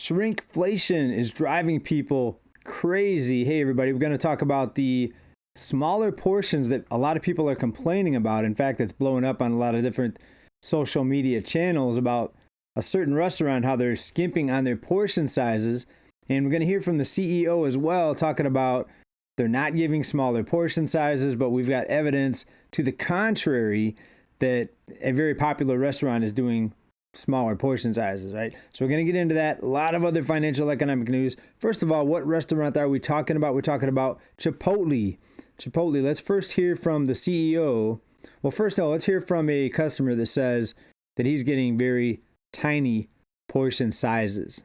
Shrinkflation is driving people crazy. Hey, everybody, we're going to talk about the smaller portions that a lot of people are complaining about. In fact, it's blowing up on a lot of different social media channels about a certain restaurant, how they're skimping on their portion sizes. And we're going to hear from the CEO as well, talking about they're not giving smaller portion sizes, but we've got evidence to the contrary that a very popular restaurant is doing smaller portion sizes, right? So we're going to get into that. A lot of other financial economic news. First of all, what restaurant are we talking about? We're talking about Chipotle. Chipotle. Let's first hear from the CEO. Well, first of all, let's hear from a customer that says that he's getting very tiny portion sizes.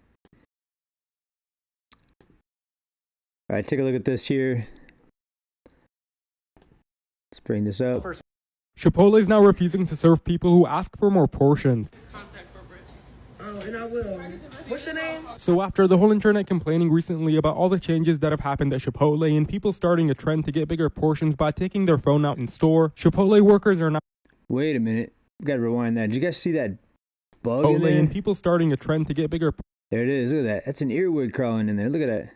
All right, take a look at this here. Let's bring this up. Chipotle is now refusing to serve people who ask for more portions. Oh, and I will. What's your name? So after the whole internet complaining recently about all the changes that have happened at Chipotle and people starting a trend to get bigger portions by taking their phone out in store, Chipotle workers are now... Wait a minute. We got to rewind that. Did you guys see that bug in there? And people starting a trend to get bigger... There it is. Look at that. That's an earwig crawling in there. Look at that.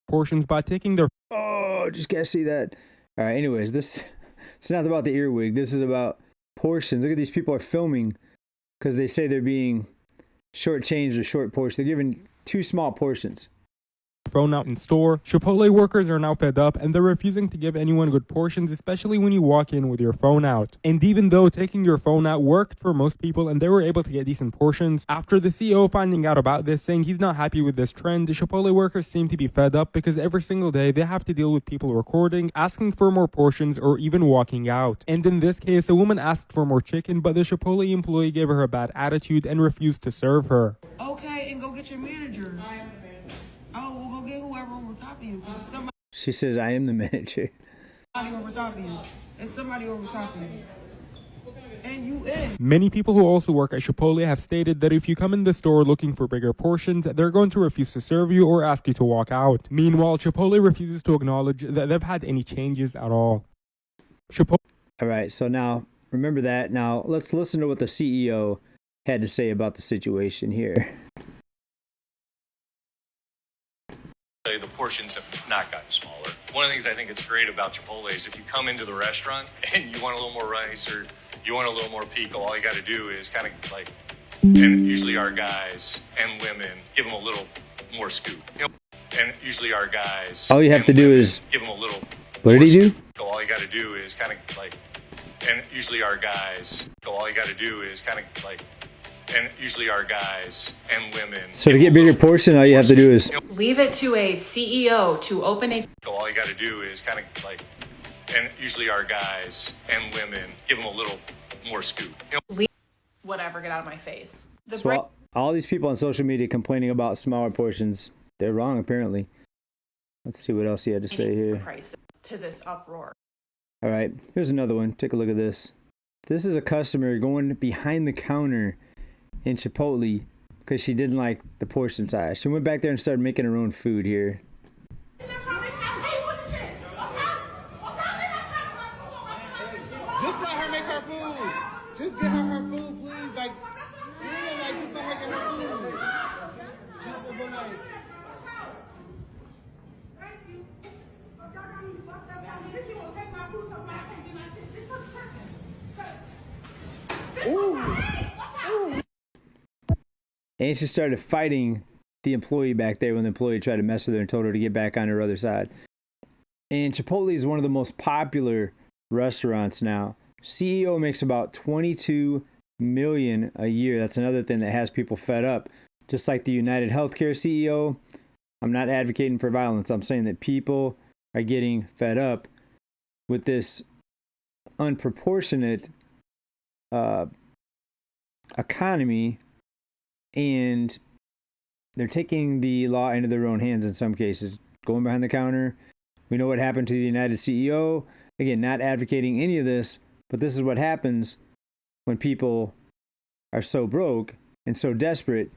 Portions by taking their... Oh, just guys see that. All right, anyways, it's not about the earwig. This is about portions. Look at these people are filming because they say they're being shortchanged or short portions. They're given too small portions. Phone out in store. Chipotle workers are now fed up and they're refusing to give anyone good portions, especially when you walk in with your phone out. And even though taking your phone out worked for most people and they were able to get decent portions, after the CEO finding out about this, saying he's not happy with this trend, the Chipotle workers seem to be fed up because every single day they have to deal with people recording, asking for more portions, or even walking out. And in this case, a woman asked for more chicken, but the Chipotle employee gave her a bad attitude and refused to serve her. Okay, and go get your manager. Oh, we'll go get whoever over top of you. Somebody She says, I am the manager. over top of you. It's somebody over top of you. And you in. Many people who also work at Chipotle have stated that if you come in the store looking for bigger portions, they're going to refuse to serve you or ask you to walk out. Meanwhile, Chipotle refuses to acknowledge that they've had any changes at all. All right, so now, remember that. Now, let's listen to what the CEO had to say about the situation here. The portions have not gotten smaller. One of the things I think it's great about Chipotle is if you come into the restaurant and you want a little more rice or you want a little more pico, all you got to do is kind of like, and usually our guys and women give them a little more scoop. And usually our guys. All you have to do is give them a little. What did he do? All you got to do is kind of like, and usually our guys. All you got to do is kind of like. And usually our guys and women. So to get bigger portion, all you have to do is leave it to a CEO to open a... All you got to do is kind of like, and usually our guys and women give them a little more scoop. Whatever, get out of my face. So all these people on social media complaining about smaller portions, they're wrong apparently. Let's see what else he had to say here. Price to this uproar. All right, here's another one. Take a look at this. This is a customer going behind the counter in Chipotle because she didn't like the portion size. She went back there and started making her own food here. Just let her make her food. Just get her food, please. Like, yeah, just let her get her food. Just for the night. Thank you. Y'all got me fucked up. Then she won't take my food so I can't get my shit. This was freaking. Ooh. And she started fighting the employee back there when the employee tried to mess with her and told her to get back on her other side. And Chipotle is one of the most popular restaurants now. CEO makes about $22 million a year. That's another thing that has people fed up. Just like the United Healthcare CEO, I'm not advocating for violence. I'm saying that people are getting fed up with this unproportionate economy, and they're taking the law into their own hands in some cases, going behind the counter. We know what happened to the United CEO. Again, not advocating any of this, but this is what happens when people are so broke and so desperate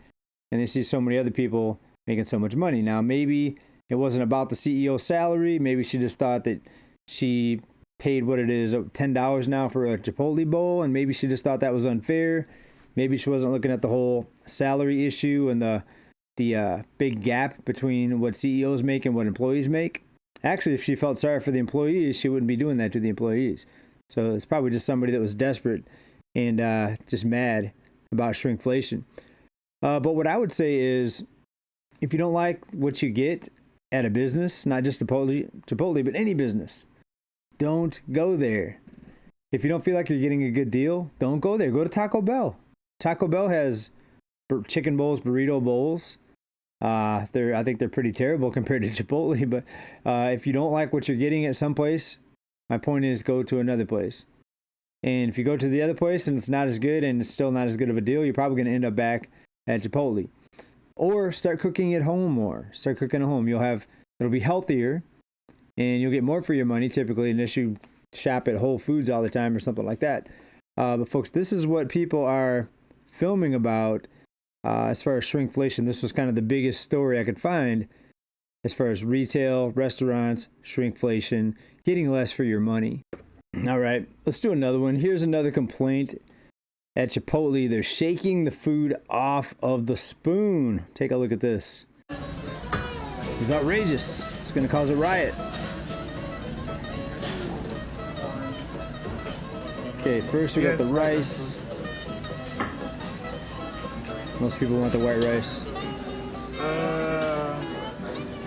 and they see so many other people making so much money. Now, maybe it wasn't about the CEO's salary. Maybe she just thought that she paid what it is, $10 now for a Chipotle bowl, and maybe she just thought that was unfair. Maybe she wasn't looking at the whole salary issue and the big gap between what CEOs make and what employees make. Actually, if she felt sorry for the employees, she wouldn't be doing that to the employees. So it's probably just somebody that was desperate and just mad about shrinkflation. But what I would say is, if you don't like what you get at a business, not just Chipotle, but any business, don't go there. If you don't feel like you're getting a good deal, don't go there. Go to Taco Bell. Taco Bell has chicken bowls, burrito bowls. I think they're pretty terrible compared to Chipotle, but if you don't like what you're getting at some place, my point is go to another place. And if you go to the other place and it's not as good and it's still not as good of a deal, you're probably going to end up back at Chipotle. Or start cooking at home more. Start cooking at home. It'll be healthier and you'll get more for your money typically, unless you shop at Whole Foods all the time or something like that. But folks, this is what people are filming about as far as shrinkflation. This was kind of the biggest story I could find as far as retail, restaurants, shrinkflation, getting less for your money. All right, let's do another one. Here's another complaint at Chipotle. They're shaking the food off of the spoon. Take a look at this. This is outrageous. It's going to cause a riot. Okay, first we got the rice. Most people want the white rice.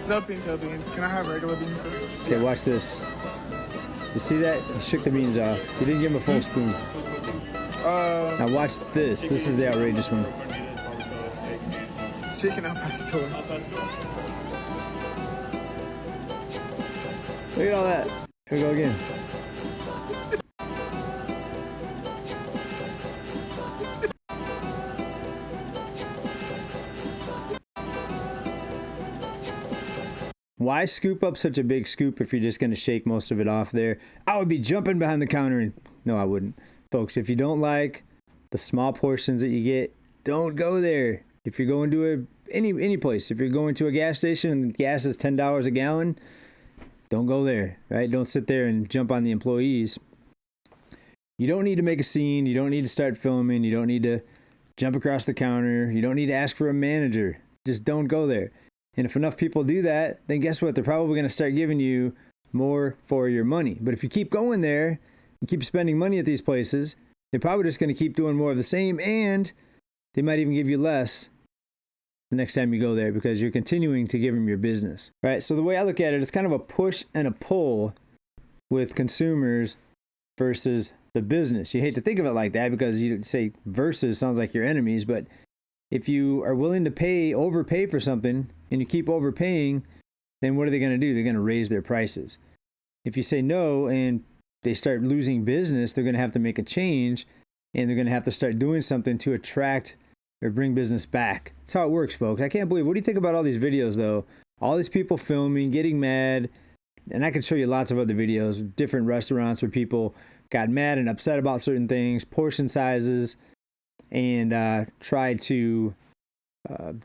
No pinto beans. Can I have regular beans? Okay, watch this. You see that? He shook the beans off. He didn't give him a full spoon. Now watch this. This is the outrageous one. Chicken al pastor. Look at all that. Here we go again. Why scoop up such a big scoop if you're just going to shake most of it off there? I would be jumping behind the counter and... No, I wouldn't. Folks, if you don't like the small portions that you get, don't go there. If you're going to any place, if you're going to a gas station and gas is $10 a gallon, don't go there, right? Don't sit there and jump on the employees. You don't need to make a scene. You don't need to start filming. You don't need to jump across the counter. You don't need to ask for a manager. Just don't go there. And if enough people do that, then guess what? They're probably going to start giving you more for your money. But if you keep going there and keep spending money at these places, they're probably just going to keep doing more of the same, and they might even give you less the next time you go there because you're continuing to give them your business. All right, so the way I look at it, it's kind of a push and a pull with consumers versus the business. You hate to think of it like that because you say versus sounds like your enemies, but if you are willing to overpay for something and you keep overpaying, then what are they going to do? They're going to raise their prices. If you say no and they start losing business, they're going to have to make a change and they're going to have to start doing something to attract or bring business back. That's how it works, folks. I can't believe. What do you think about all these videos, though? All these people filming, getting mad. And I could show you lots of other videos, different restaurants where people got mad and upset about certain things, portion sizes, and tried to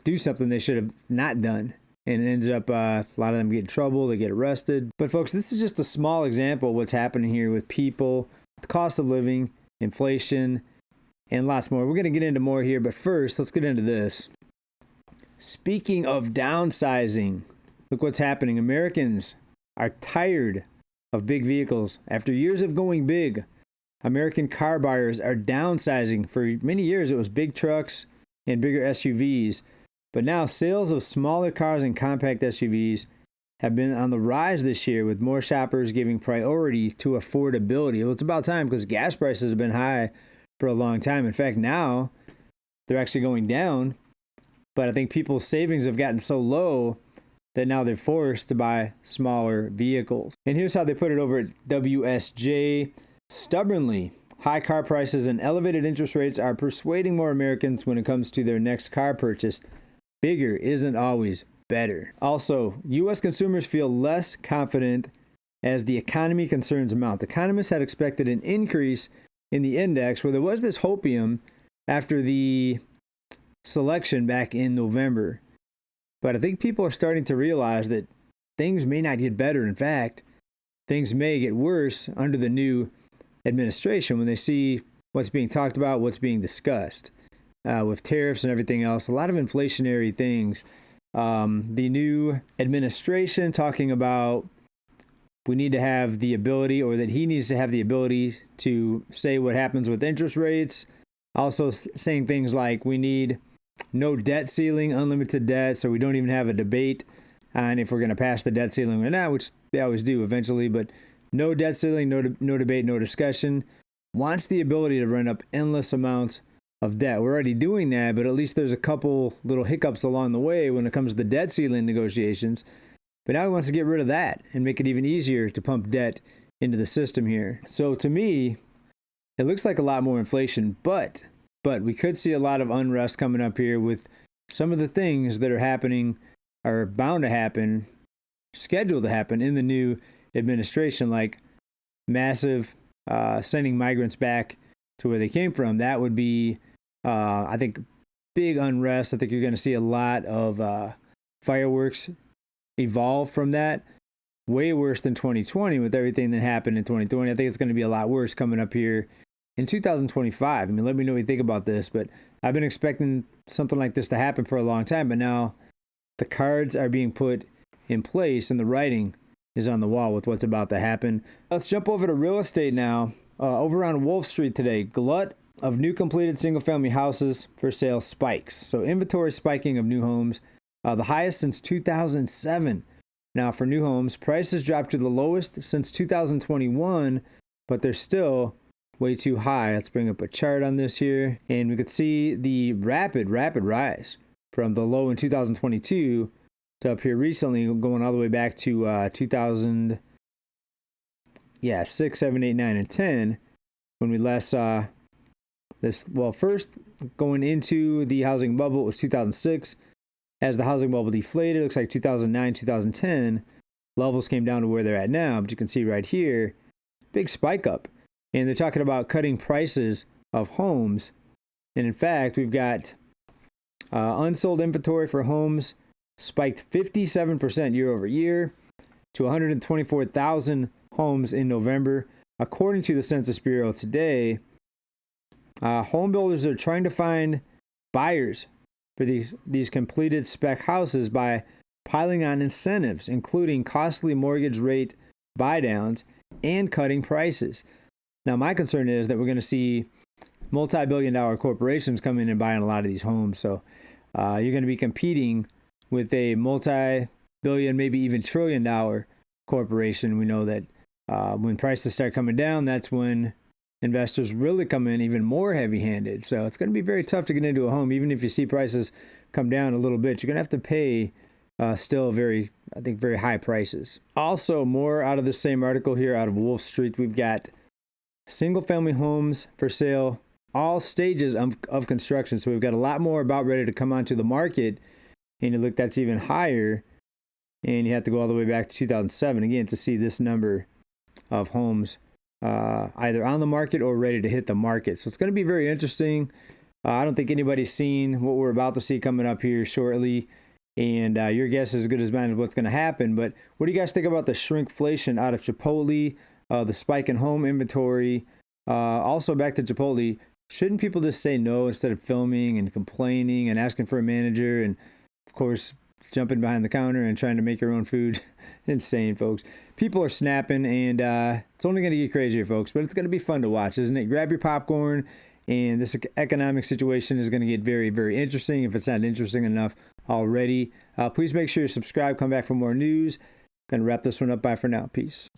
do something they should have not done. And it ends up a lot of them get in trouble, they get arrested. But folks, this is just a small example of what's happening here with people, the cost of living, inflation, and lots more. We're going to get into more here, but first, let's get into this. Speaking of downsizing, look what's happening. Americans are tired of big vehicles. After years of going big, American car buyers are downsizing. For many years, it was big trucks and bigger SUVs. But now sales of smaller cars and compact SUVs have been on the rise this year, with more shoppers giving priority to affordability. Well, it's about time because gas prices have been high for a long time. In fact, now they're actually going down. But I think people's savings have gotten so low that now they're forced to buy smaller vehicles. And here's how they put it over at WSJ. Stubbornly, high car prices and elevated interest rates are persuading more Americans when it comes to their next car purchase. Bigger isn't always better. Also, U.S. consumers feel less confident as the economy concerns mount. Economists had expected an increase in the index, where there was this hopium after the selection back in November. But I think people are starting to realize that things may not get better. In fact, things may get worse under the new administration when they see what's being talked about, what's being discussed. with tariffs and everything else, a lot of inflationary things. The new administration talking about we need to have the ability, or that he needs to have the ability to say what happens with interest rates. Also saying things like we need no debt ceiling, unlimited debt, so we don't even have a debate on if we're going to pass the debt ceiling or not, which they always do eventually, but no debt ceiling, no debate, no discussion. Wants the ability to run up endless amounts of debt. We're already doing that, but at least there's a couple little hiccups along the way when it comes to the debt ceiling negotiations. But now he wants to get rid of that and make it even easier to pump debt into the system here. So to me, it looks like a lot more inflation, but we could see a lot of unrest coming up here with some of the things that are happening, are bound to happen, scheduled to happen in the new administration, like massive sending migrants back to where they came from. That would be, I think, big unrest. I think you're going to see a lot of fireworks evolve from that. Way worse than 2020 with everything that happened in 2020. I think it's going to be a lot worse coming up here in 2025. I mean, let me know what you think about this, but I've been expecting something like this to happen for a long time, but now the cards are being put in place and the writing is on the wall with what's about to happen. Let's jump over to real estate now. Over on Wolf Street today, glut of new completed single-family houses for sale spikes. So inventory spiking of new homes, the highest since 2007. Now for new homes, prices dropped to the lowest since 2021, but they're still way too high. Let's bring up a chart on this here, and we could see the rapid rise from the low in 2022 to up here recently, going all the way back to 2000. 6, 7, 8, 9, and 10, when we last saw this. Well, first going into the housing bubble, it was 2006. As the housing bubble deflated, it looks like 2009, 2010, levels came down to where they're at now. But you can see right here, big spike up. And they're talking about cutting prices of homes. And in fact, we've got unsold inventory for homes spiked 57% year over year to 124,000 homes in November. According to the Census Bureau today, home builders are trying to find buyers for these completed spec houses by piling on incentives, including costly mortgage rate buydowns and cutting prices. Now, my concern is that we're going to see multi-billion-dollar corporations come in and buying a lot of these homes. So you're going to be competing with a multi-billion, maybe even trillion-dollar corporation. We know that when prices start coming down, that's when investors really come in even more heavy-handed. So it's going to be very tough to get into a home. Even if you see prices come down a little bit, you're going to have to pay still very high prices. Also, more out of the same article here out of Wolf Street, we've got single-family homes for sale, all stages of construction. So we've got a lot more about ready to come onto the market. And you look, that's even higher. And you have to go all the way back to 2007 again to see this number of homes either on the market or ready to hit the market. So it's going to be very interesting. I don't think anybody's seen what we're about to see coming up here shortly. And your guess is as good as mine of what's going to happen. But what do you guys think about the shrinkflation out of Chipotle, the spike in home inventory? Also back to Chipotle, shouldn't people just say no instead of filming and complaining and asking for a manager and, of course, jumping behind the counter and trying to make your own food? Insane, folks. People are snapping, and it's only going to get crazier, folks, but it's going to be fun to watch, isn't it? Grab your popcorn, and this economic situation is going to get very, very interesting if it's not interesting enough already. Please make sure you subscribe. Come back for more news. Going to wrap this one up. Bye for now. Peace.